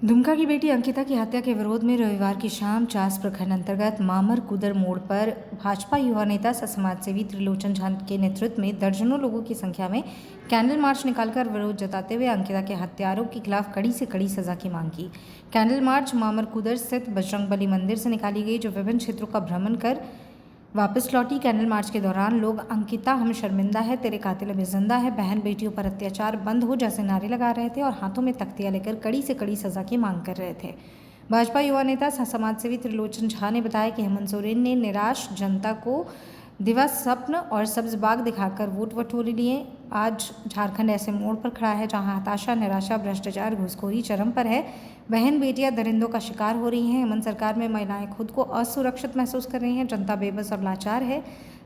दुमका की बेटी अंकिता की हत्या के विरोध में रविवार की शाम चास प्रखंड अंतर्गत मामर कुदर मोड़ पर भाजपा युवा नेता सह समाजसेवी त्रिलोचन झा के नेतृत्व में दर्जनों लोगों की संख्या में कैंडल मार्च निकालकर विरोध जताते हुए अंकिता के हत्यारों के खिलाफ कड़ी से कड़ी सजा की मांग की। कैंडल मार्च मामर कुदर स्थित बजरंगबली मंदिर से निकाली गई, जो विभिन्न क्षेत्रों का भ्रमण कर वापस लौटी। कैंडल मार्च के दौरान लोग अंकिता हम शर्मिंदा है, तेरे कातिल अभी जिंदा है, बहन बेटियों पर अत्याचार बंद हो जैसे नारे लगा रहे थे और हाथों में तख्तियां लेकर कड़ी से कड़ी सजा की मांग कर रहे थे। भाजपा युवा नेता समाजसेवी त्रिलोचन झा ने बताया कि हेमंत सोरेन ने निराश जनता को दिवस स्वप्न और सब्ज बाग दिखाकर वोट वटोले लिए। आज झारखंड ऐसे मोड़ पर खड़ा है जहां हताशा, निराशा, भ्रष्टाचार, घुसखोरी चरम पर है। बहन बेटियां दरिंदों का शिकार हो रही हैं। हेमंत सरकार में महिलाएं खुद को असुरक्षित महसूस कर रही हैं। जनता बेबस और लाचार है।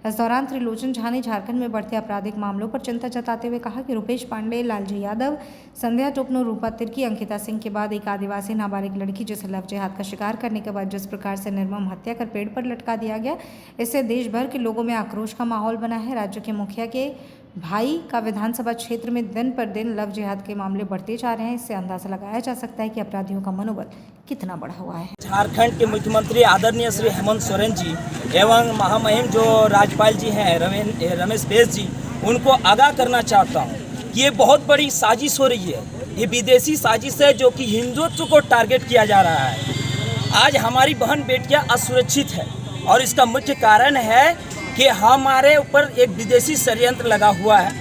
इस दौरान त्रिलोचन झा ने झारखंड में बढ़ते आपराधिक मामलों पर चिंता जताते हुए कहा कि रुपेश पांडे, लालजी यादव, संध्या टोपनो, रूपा तिर्की, अंकिता सिंह के बाद एक आदिवासी नाबालिग लड़की जिसे लव जिहाद का शिकार करने के बाद जिस प्रकार से निर्मम हत्या कर पेड़ पर लटका दिया गया, इससे देश भर के लोगों में आक्रोश का माहौल बना है। राज्य के मुखिया के भाई का विधानसभा क्षेत्र में दिन पर दिन लव जिहाद के मामले बढ़ते जा रहे हैं। इससे अंदाजा लगाया जा सकता है कि अपराधियों का मनोबल कितना बढ़ा हुआ है। झारखंड के मुख्यमंत्री आदरणीय श्री हेमंत सोरेन जी एवं महामहिम जो राज्यपाल जी हैं रमेश बैस जी, उनको आगाह करना चाहता हूँ कि ये बहुत बड़ी साजिश हो रही है। ये विदेशी साजिश है जो कि हिंदुत्व को टारगेट किया जा रहा है। आज हमारी बहन बेटियां असुरक्षित है और इसका मुख्य कारण है कि हमारे ऊपर एक विदेशी षड्यंत्र लगा हुआ है।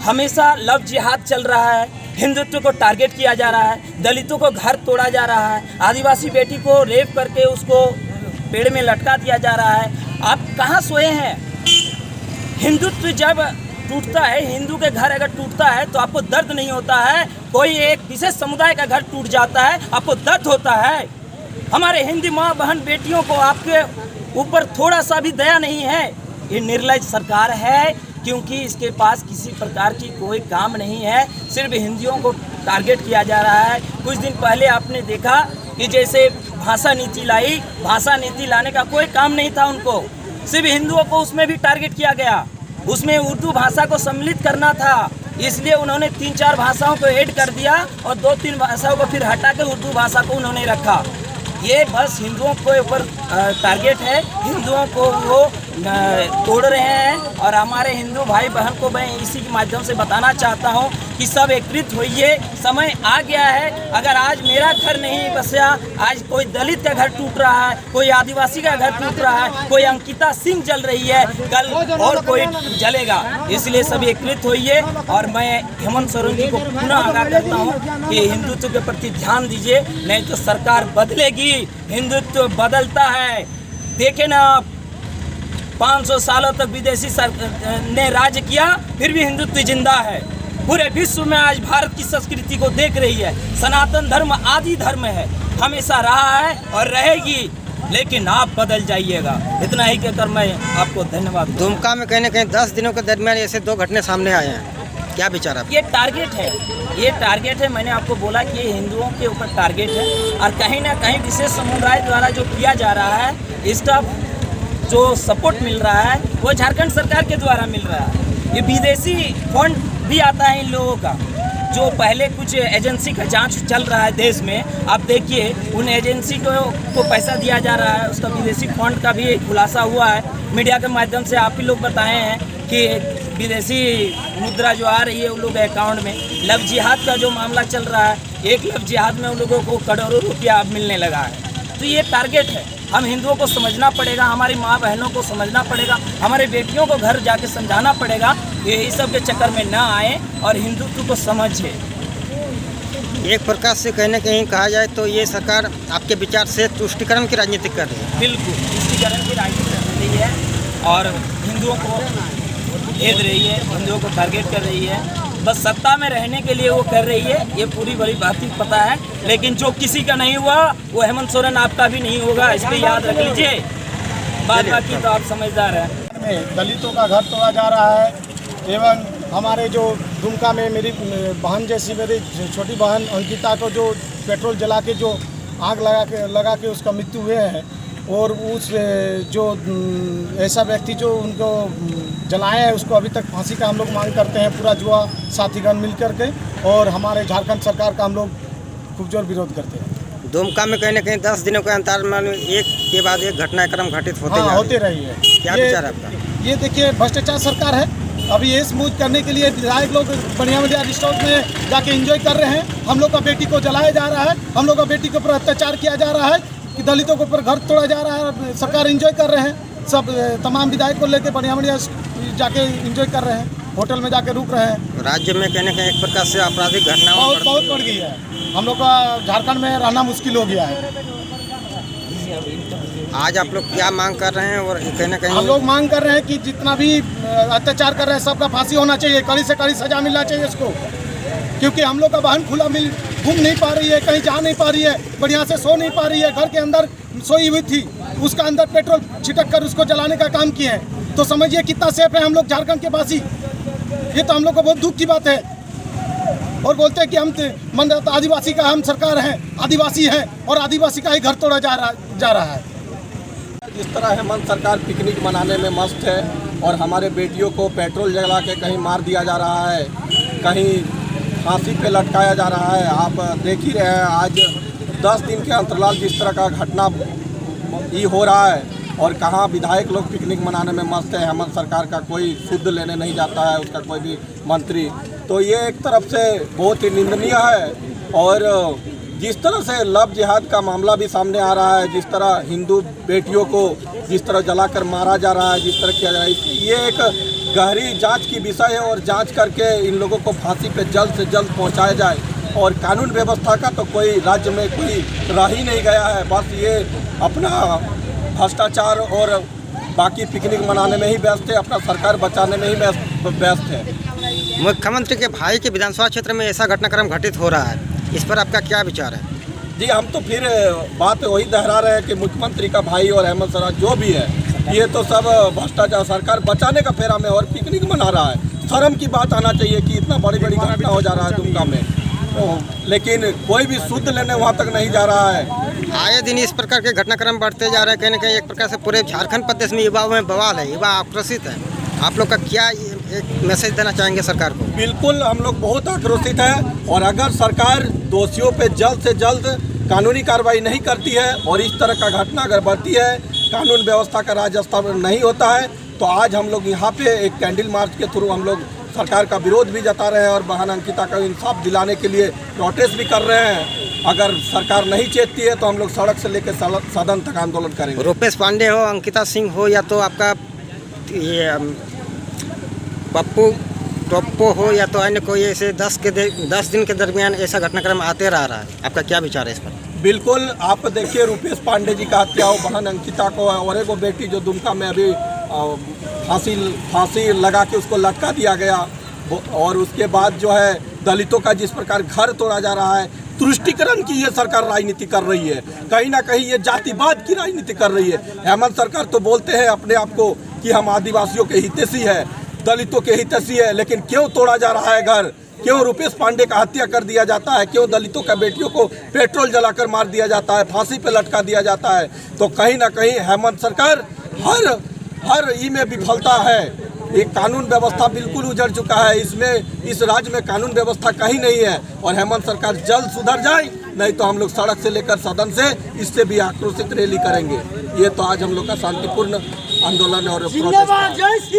हमेशा लव जिहाद चल रहा है, हिंदुत्व को टारगेट किया जा रहा है, दलितों को घर तोड़ा जा रहा है, आदिवासी बेटी को रेप करके उसको पेड़ में लटका दिया जा रहा है। आप कहाँ सोए हैं? हिंदुत्व जब टूटता है, हिंदू के घर अगर टूटता है तो आपको दर्द नहीं होता है। कोई एक विशेष समुदाय का घर टूट जाता है, आपको दर्द होता है। हमारे हिंदी माँ बहन बेटियों को आपके ऊपर थोड़ा सा भी दया नहीं है। ये निर्लज सरकार है, क्योंकि इसके पास किसी प्रकार की कोई काम नहीं है, सिर्फ हिंदुओं को टारगेट किया जा रहा है। कुछ दिन पहले आपने देखा कि जैसे भाषा नीति लाई, भाषा नीति लाने का कोई काम नहीं था उनको, सिर्फ हिंदुओं को उसमें भी टारगेट किया गया। उसमें उर्दू भाषा को सम्मिलित करना था, इसलिए उन्होंने 3-4 भाषाओं को ऐड कर दिया और 2-3 भाषाओं को फिर हटा के उर्दू भाषा को उन्होंने रखा। ये बस हिंदुओं के ऊपर टारगेट है, हिंदुओं को वो तोड़ रहे हैं। और हमारे हिंदू भाई बहन को मैं इसी के माध्यम से बताना चाहता हूँ कि सब एकत्रित होइए, समय आ गया है। अगर आज मेरा घर नहीं बसा, आज कोई दलित का घर टूट रहा है, कोई आदिवासी का घर टूट रहा है, कोई अंकिता सिंह जल रही है, कल और कोई जलेगा। इसलिए सब एकत्रित होइए और मैं हेमंत सोरेन जी को पुनः आगाह करता हूँ कि हिंदुत्व के प्रति ध्यान दीजिए, नहीं तो सरकार बदलेगी। हिंदुत्व बदलता है। देखे ना, 500 सालों तक विदेशी ने राज्य किया, फिर भी हिंदुत्व जिंदा है। पूरे विश्व में आज भारत की संस्कृति को देख रही है। सनातन धर्म आदि धर्म है, हमेशा रहा है और रहेगी, लेकिन आप बदल जाइएगा। इतना ही कहकर मैं आपको धन्यवाद। दुमका में कहीं न कहीं 10 दिनों के दरमियान ऐसे 2 घटने सामने आए हैं, क्या विचार आप? ये टारगेट है, ये टारगेट है। मैंने आपको बोला कि ये हिंदुओं के ऊपर टारगेट है और कहीं ना कहीं विशेष समुदाय द्वारा जो किया जा रहा है, इसका जो सपोर्ट मिल रहा है वो झारखंड सरकार के द्वारा मिल रहा है। ये विदेशी फंड भी आता है इन लोगों का, जो पहले कुछ एजेंसी का जांच चल रहा है देश में। आप देखिए, उन एजेंसी को पैसा दिया जा रहा है, उसका विदेशी फंड का भी खुलासा हुआ है। मीडिया के माध्यम से आप ही लोग बताए हैं कि विदेशी मुद्रा जो आ रही है उन लोगों के अकाउंट में। लव जिहाद का जो मामला चल रहा है, एक लव जिहाद में उन लोगों को करोड़ों रुपया मिलने लगा है। तो ये टारगेट है। हम हिंदुओं को समझना पड़ेगा, हमारी माँ बहनों को समझना पड़ेगा, हमारे बेटियों को घर जाके समझाना पड़ेगा कि इस सब के चक्कर में ना आए और हिंदुत्व को समझे। एक प्रकार से कहीं न कहीं कहा जाए तो ये सरकार आपके विचार से तुष्टीकरण की राजनीति कर रही है। बिल्कुल तुष्टीकरण की राजनीति कर रही है और हिंदुओं को भेद रही है, हिंदुओं को टारगेट कर रही है। बस सत्ता में रहने के लिए वो कर रही है, ये पूरी बड़ी बात ही पता है। लेकिन जो किसी का नहीं हुआ वो हेमंत सोरेन आपका भी नहीं होगा, इसलिए याद रख लीजिए। बाकी तो आप समझदार हैं। दलितों का घर तोड़ा जा रहा है एवं हमारे जो दुमका में मेरी बहन जैसी मेरी छोटी बहन अंकिता को जो पेट्रोल जला के जो आग लगा के उसका मृत्यु हुए है, और उस जो ऐसा व्यक्ति जो उनको जलाए हैं उसको अभी तक फांसी का हम लोग मांग करते हैं, पूरा युवा साथीगण मिल करके। और हमारे झारखंड सरकार का हम लोग खूब जोर विरोध करते हैं। दुमका में कहीं ना कहीं 10 दिनों के अंतर में एक के बाद एक घटनाक्रम घटित होते जा होते रहे रही है। हैं। क्या विचार है आपका? ये देखिए भ्रष्टाचार सरकार है। अभी ये स्मूथ करने के लिए विधायक लोग बढ़िया बढ़िया रिसोर्ट में जाके एंजॉय कर रहे हैं। हम लोग का बेटी को जलाया जा रहा है, हम लोग का बेटी के ऊपर अत्याचार किया जा रहा है, कि दलितों के ऊपर घर तोड़ा जा रहा है। सरकार एंजॉय कर रहे हैं, सब तमाम विधायक को लेकर बढ़िया बढ़िया जाके एंजॉय कर रहे हैं, होटल में जाके रुक रहे हैं। राज्य में कहीं ना कहीं एक प्रकार से आपराधिक घटनाओं बहुत बढ़ गई है। हम लोग का झारखंड में रहना मुश्किल हो गया है। आज आप लोग क्या मांग कर रहे हैं? और कहीं ना कहीं हम लोग मांग कर रहे हैं कि जितना भी अत्याचार कर रहे हैं सबका फांसी होना चाहिए, कड़ी से कड़ी सजा मिलना चाहिए इसको, क्योंकि हम लोग का बहन खुला मिल घूम नहीं पा रही है, कहीं जा नहीं पा रही है, बढ़िया से सो नहीं पा रही है। घर के अंदर सोई हुई थी, उसका अंदर पेट्रोल छिटक कर उसको जलाने का काम किए हैं। तो समझिए कितना सेफ है हम लोग झारखंड के वासी। ये तो हम लोग को बहुत दुख की बात है। और बोलते हैं कि हम आदिवासी का हम सरकार हैं, आदिवासी हैं, और आदिवासी का ही घर तोड़ा जा रहा है। जिस तरह हेमंत सरकार पिकनिक मनाने में मस्त है और हमारे बेटियों को पेट्रोल जला के कहीं मार दिया जा रहा है, कहीं फांसी पे लटकाया जा रहा है। आप देख ही रहे हैं आज 10 दिन के अंतराल जिस तरह का घटना ये हो रहा है, और कहाँ विधायक लोग पिकनिक मनाने में मस्त है। हेमंत सरकार का कोई शुद्ध लेने नहीं जाता है, उसका कोई भी मंत्री। तो ये एक तरफ से बहुत ही निंदनीय है। और जिस तरह से लव जिहाद का मामला भी सामने आ रहा है, जिस तरह हिंदू बेटियों को जिस तरह जलाकर मारा जा रहा है, जिस तरह किया जा रहा है, ये एक गहरी जांच की विषय है। और जांच करके इन लोगों को फांसी पे जल्द से जल्द पहुंचाया जाए। और कानून व्यवस्था का तो कोई राज्य में कोई रह ही नहीं गया है। बस ये अपना भ्रष्टाचार और बाकी पिकनिक मनाने में ही व्यस्त है, अपना सरकार बचाने में ही व्यस्त है। मुख्यमंत्री के भाई के विधानसभा क्षेत्र में ऐसा घटनाक्रम घटित हो रहा है, इस पर आपका क्या विचार है? जी, हम तो फिर बात वही दोहरा रहे हैं कि मुख्यमंत्री का भाई और हेमंत सरकार जो भी है, ये तो सब भ्रष्टाचार सरकार बचाने का फेरा में और पिकनिक मना रहा है। शर्म की बात आना चाहिए कि इतना बड़ी बड़ी घटना हो जा रहा है दुमका में, तो लेकिन कोई भी शुद्ध लेने वहाँ तक नहीं जा रहा है। आए दिन इस प्रकार के घटनाक्रम बढ़ते जा रहे हैं। कहीं ना कहीं एक प्रकार से पूरे झारखंड प्रदेश में युवाओं में बवाल है, युवा आक्रोशित है। आप लोग का क्या एक मैसेज देना चाहेंगे सरकार को? बिल्कुल, हम लोग बहुत आक्रोशित हैं। और अगर सरकार दोषियों पे जल्द से जल्द कानूनी कार्रवाई नहीं करती है और इस तरह का घटना अगर बढ़ती है, कानून व्यवस्था का राज स्थापन नहीं होता है, तो आज हम लोग यहाँ पे एक कैंडल मार्च के थ्रू हम लोग सरकार का विरोध भी जता रहे हैं और बहन अंकिता का इंसाफ दिलाने के लिए प्रोटेस्ट भी कर रहे हैं। अगर सरकार नहीं चेतती है तो हम लोग सड़क से लेकर सदन तक आंदोलन करेंगे। रूपेश पांडे हो, अंकिता सिंह हो, या तो आपका ये पप्पू टोप्पो हो, या तो अन्य कोई ऐसे 10 दिन के दरमियान ऐसा घटनाक्रम आते रह रहा है, आपका क्या विचार है इस पर? बिल्कुल, आप देखिए रूपेश पांडे जी का हत्या हो, बहन अंकिता को और एक बेटी जो दुमका में अभी फांसी लगा के उसको लटका दिया गया, और उसके बाद जो है दलितों का जिस प्रकार घर तोड़ा जा रहा है, तुष्टिकरण की ये सरकार राजनीति कर रही है। कहीं ना कहीं ये जातिवाद की राजनीति कर रही है। हेमंत सरकार तो बोलते हैं अपने आप को कि हम आदिवासियों के हितैषी है, दलितों के हितैषी है, लेकिन क्यों तोड़ा जा रहा है घर? क्यों रूपेश पांडे का हत्या कर दिया जाता है? क्यों दलितों का बेटियों को पेट्रोल जलाकर मार दिया जाता है, फांसी पे लटका दिया जाता है? तो कहीं ना कहीं हेमंत सरकार हर ई में विफलता है। एक कानून व्यवस्था बिल्कुल उजड़ चुका है। इसमें इस राज्य में कानून व्यवस्था कहीं नहीं है। और हेमंत सरकार जल्द सुधर जाए, नहीं तो हम लोग सड़क से लेकर सदन से इससे भी आक्रोशित रैली करेंगे। ये तो आज हम लोग का शांतिपूर्ण आंदोलन और प्रोटेस्ट